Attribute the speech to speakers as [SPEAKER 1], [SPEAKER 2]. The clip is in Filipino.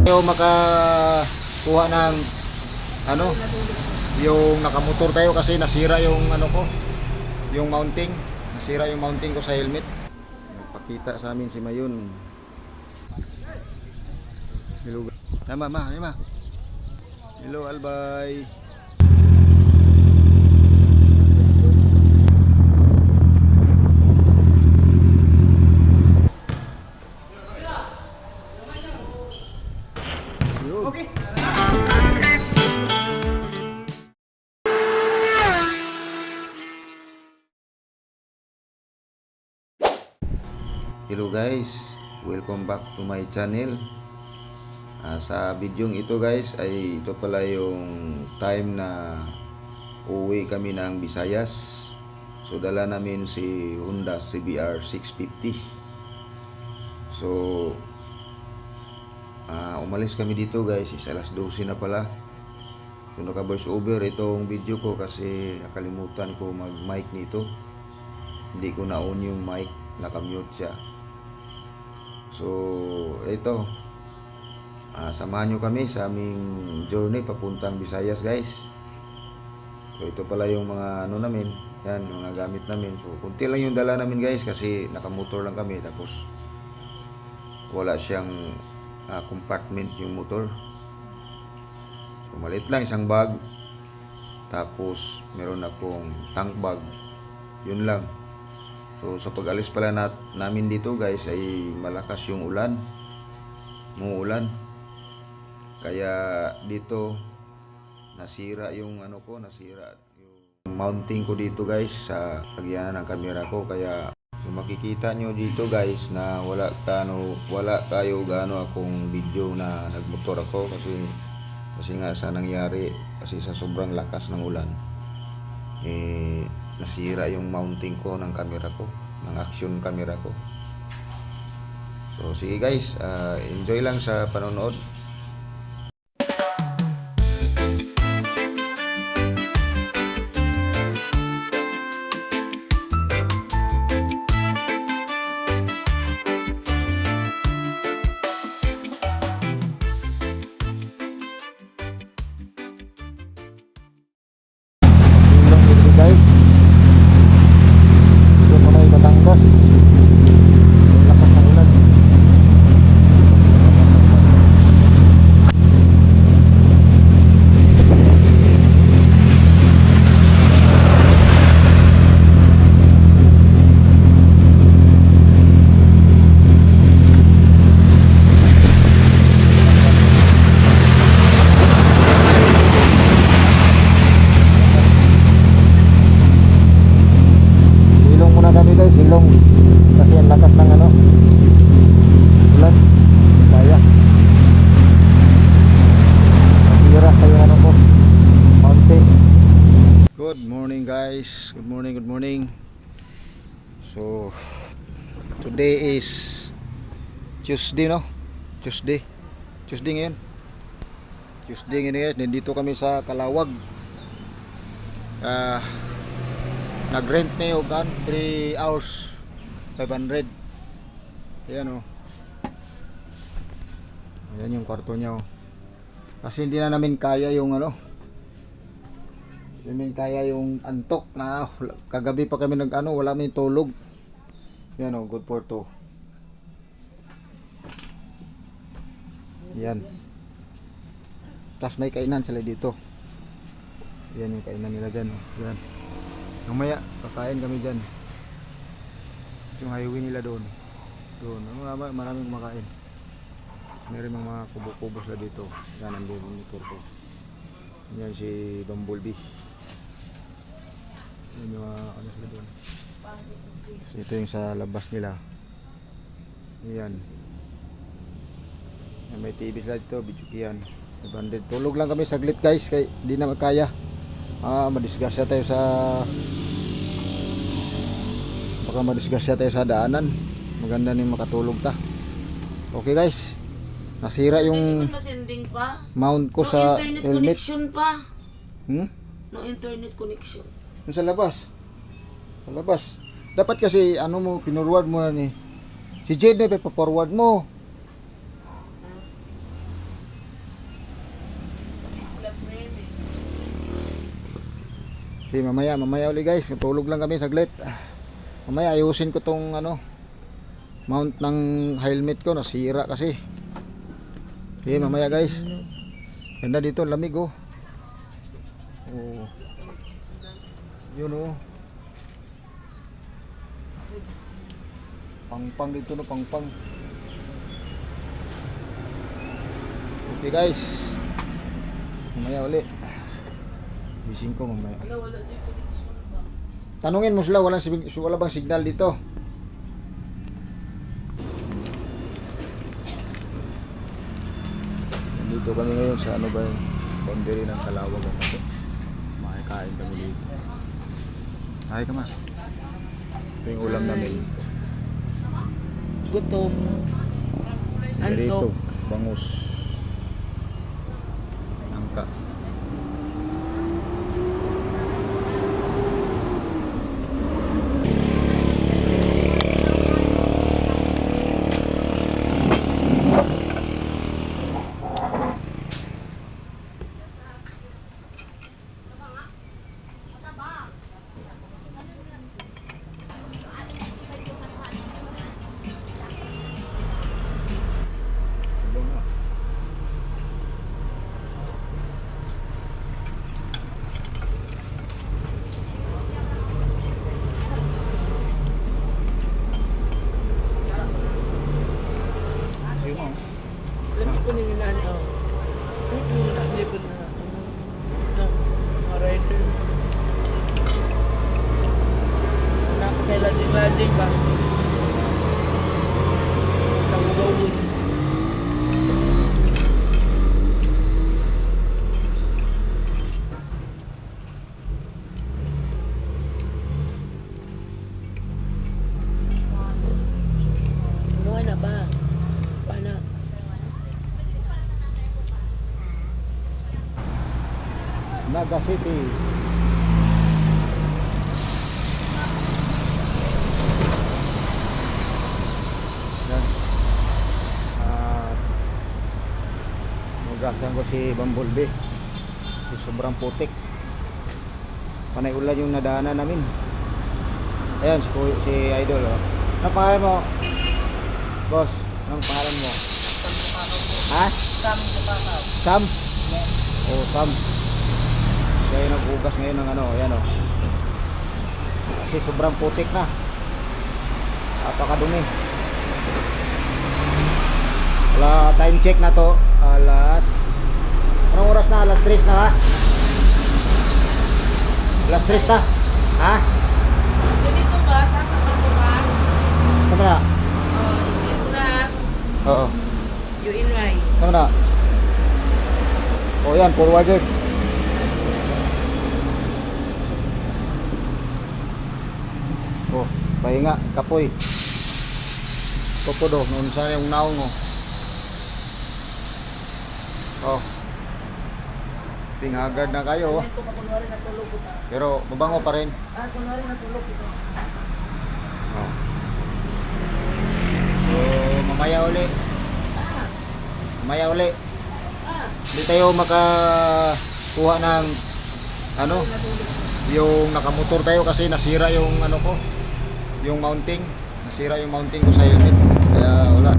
[SPEAKER 1] Tayo makakuha ng ano, yung nakamotor tayo kasi nasira yung ano ko, yung mounting. Nasira yung mounting ko sa helmet. Pakita sa amin si Mayon. Hello. Tama ma, ma. Hello Albay. Okay. Hello guys, welcome back to my channel. Sa video ito guys ay ito pala yung time na uuwi kami ng Visayas. So dala namin si Honda CBR 650. So umalis kami dito guys, is alas 12 na pala. So naka voice over itong video ko kasi nakalimutan ko mag mic nito. Hindi ko na on yung mic, naka-mute siya. So ito, samahan nyo kami sa aming journey papuntang Visayas guys. So ito pala yung mga ano namin, yan, mga gamit namin. So kunti lang yung dala namin guys kasi nakamotor lang kami, tapos wala siyang compartment yung motor. So maliit lang, isang bag, tapos meron akong tank bag, yun lang. So sa pag-alis pala namin dito guys ay malakas yung ulan, muulan, kaya dito nasira yung ano ko, nasira yung mounting ko dito guys sa lagyanan ng camera ko. Kaya so makikita nyo dito guys na wala kayo gaano akong video na nagmotor ako kasi nga sa nangyari, kasi sa sobrang lakas ng ulan nasira yung mounting ko ng camera ko, ng action camera ko. So sige guys, enjoy lang sa panonood. Good morning. So today is Tuesday, no? Tuesday ngayon. Nandito kami sa Calawag. Nag-rent na yung 3 hours 500. Ayan, oh. Ayan yung kwarto niya, oh. Kasi hindi na namin kaya yung ano, yung antok na kagabi pa kami wala may tulog. Yan, oh, good for 2. Yan. Tapos may kainan sila dito. Yan yung kainan nila dyan, oh. Yan. Mamaya kakain kami dyan. Yung highway nila doon. Maraming kumakain. Meron mga kubo-kubo sila dito. Yan ang motor ko. Yan si Bumblebee. Yan yung ano sila doon. So, ito yung sa labas nila. Yan. May TV sila dito, bichukian. Tulog lang kami saglit guys, kaya di na makaya. Madisgrasya tayo sa daanan. Maganda ning makatulog ta. Okay guys. Nasira yung mount ko sa
[SPEAKER 2] internet
[SPEAKER 1] helmet.
[SPEAKER 2] Connection pa. No internet connection.
[SPEAKER 1] Yung sa labas. Dapat kasi ano mo, pinurward mo yan eh. Si Jade na pa-forward mo. Okay, mamaya ulit guys. Natulog lang kami saglit. Mamaya ayusin ko tong ano, mount ng helmet ko, nasira kasi. Okay, mamaya guys. Ganda dito, lamig oh. Oh. Yun oh. Pangpang dito no, pangpang. Okay guys. Mamaya ulit. Gising ko mamaya.
[SPEAKER 2] Wala di connection ba?
[SPEAKER 1] Tanungin mo sila, wala bang signal dito? Nandito kami ngayon sa ano ba yung boundary ng Calawag at ako. Makikain kami dito. Ay ka ma. Ito yung ulam namin.
[SPEAKER 2] Gutom.
[SPEAKER 1] Perito,
[SPEAKER 2] Antok.
[SPEAKER 1] bangus. Angka.
[SPEAKER 2] Alam ko nila ano. Hindi ko na. Mga rider. Anak ko kay Lajing ba? Tawagawin. Ano na ba? Paano?
[SPEAKER 1] Naga City. Yan. Nugasan ko si Bumblebee. Sobrang putik. Panay ulan yung nadaanan namin. Ayan, si Idol. Oh. Anong pangalan mo? Boss, anong pangalan mo? Ha?
[SPEAKER 2] Sam sa pakaw.
[SPEAKER 1] Sam? Oh, Sam. Kaya nag-ugas ngayon ng ano, ayan o. Kasi sobrang putik na. Napakadumi. Wala, time check na to. Anong oras na? Alas 3 na ha? Alas 3 na? Ha?
[SPEAKER 2] Ganito ba? Sasama ko ba?
[SPEAKER 1] Tama na?
[SPEAKER 2] Oh, isip na.
[SPEAKER 1] Oo.
[SPEAKER 2] You invite.
[SPEAKER 1] Tama na? O yan, forwarded. Oh, pahinga, kapoy. Popodo, noon sa yung naong mo. Oh. Tingagard na kayo. Oh.
[SPEAKER 2] Ito ka kunwari natulog ko.
[SPEAKER 1] Pero mabango pa rin.
[SPEAKER 2] Kunwari natulog ko.
[SPEAKER 1] Oh. So, mamaya uli. Mamaya uli. Hindi tayo makakuha ng ano, yung nakamotor tayo kasi nasira yung ano ko, yung mounting. Nasira yung mounting ko sa helmet. Kaya wala.